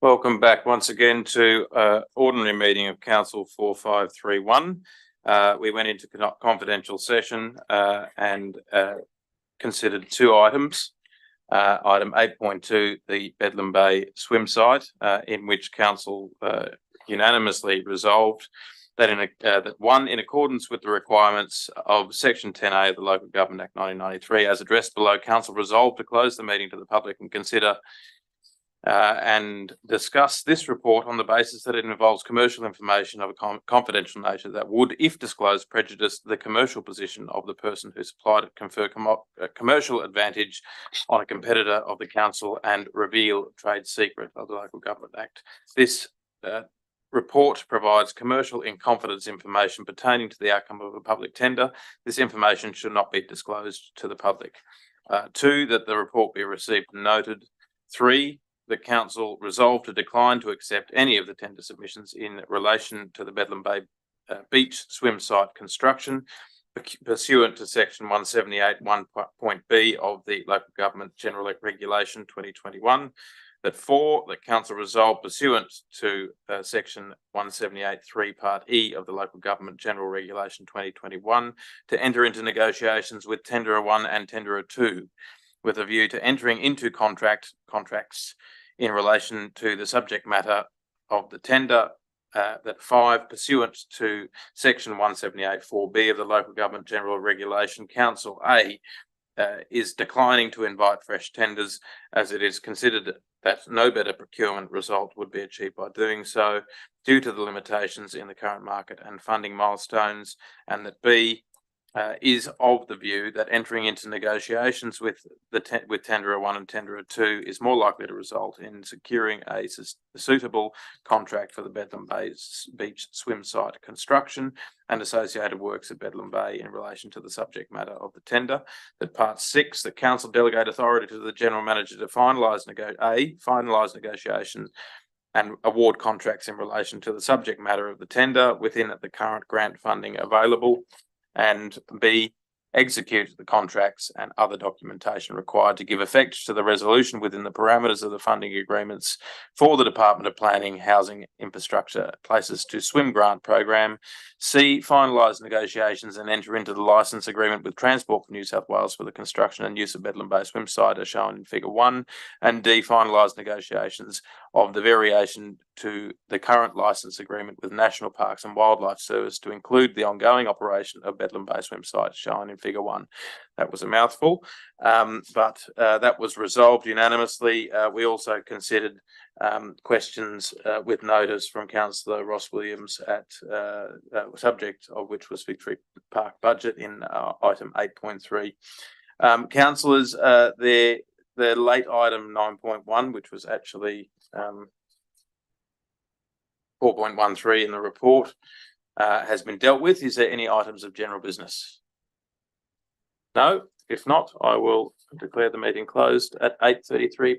Welcome back once again to ordinary meeting of Council 4531. We went into confidential session and considered two items. Item 8.2, the Bedlam Bay swim site, in which Council unanimously resolved that that one, in accordance with the requirements of Section 10A of the Local Government Act 1993, as addressed below, Council resolved to close the meeting to the public and consider and discuss this report on the basis that it involves commercial information of a confidential nature that would, if disclosed, prejudice the commercial position of the person who supplied it, confer commercial advantage on a competitor of the council, and reveal trade secret of the Local Government Act. This report provides commercial in confidence information pertaining to the outcome of a public tender. This information should not be disclosed to the public. 2, that the report be received and noted. 3, the council resolved to decline to accept any of the tender submissions in relation to the Bedlam Bay beach swim site construction pursuant to section 178 1.b of the Local Government General Regulation 2021. That 4, the council resolved pursuant to section 178 3 part E of the Local Government General Regulation 2021 to enter into negotiations with tenderer 1 and tenderer 2 with a view to entering into contracts in relation to the subject matter of the tender. That 5, pursuant to section 178 4B of the Local Government General Regulation, Council A is declining to invite fresh tenders, as it is considered that no better procurement result would be achieved by doing so due to the limitations in the current market and funding milestones, and that B is of the view that entering into negotiations with tenderer 1 and tenderer 2 is more likely to result in securing a suitable contract for the Bedlam Bay beach swim site construction and associated works at Bedlam Bay in relation to the subject matter of the tender. That part 6, the council delegate authority to the general manager to finalise negotiations and award contracts in relation to the subject matter of the tender within the current grant funding available, and B, execute the contracts and other documentation required to give effect to the resolution within the parameters of the funding agreements for the Department of Planning, Housing, Infrastructure, Places to Swim grant program. C, finalise negotiations and enter into the licence agreement with Transport for New South Wales for the construction and use of Bedlam Bay swim site as shown in figure 1. And D, finalise negotiations of the variation to the current licence agreement with National Parks and Wildlife Service to include the ongoing operation of Bedlam Bay swim site shown in figure 1. That was a mouthful, but that was resolved unanimously. We also considered questions with notice from Councillor Ross Williams at subject of which was Victory Park budget in item 8.3. Councillors, their late item 9.1, which was actually 4.13 in the report, has been dealt with. Is there any items of general business? No. If not, I will declare the meeting closed at 8:33 p.m.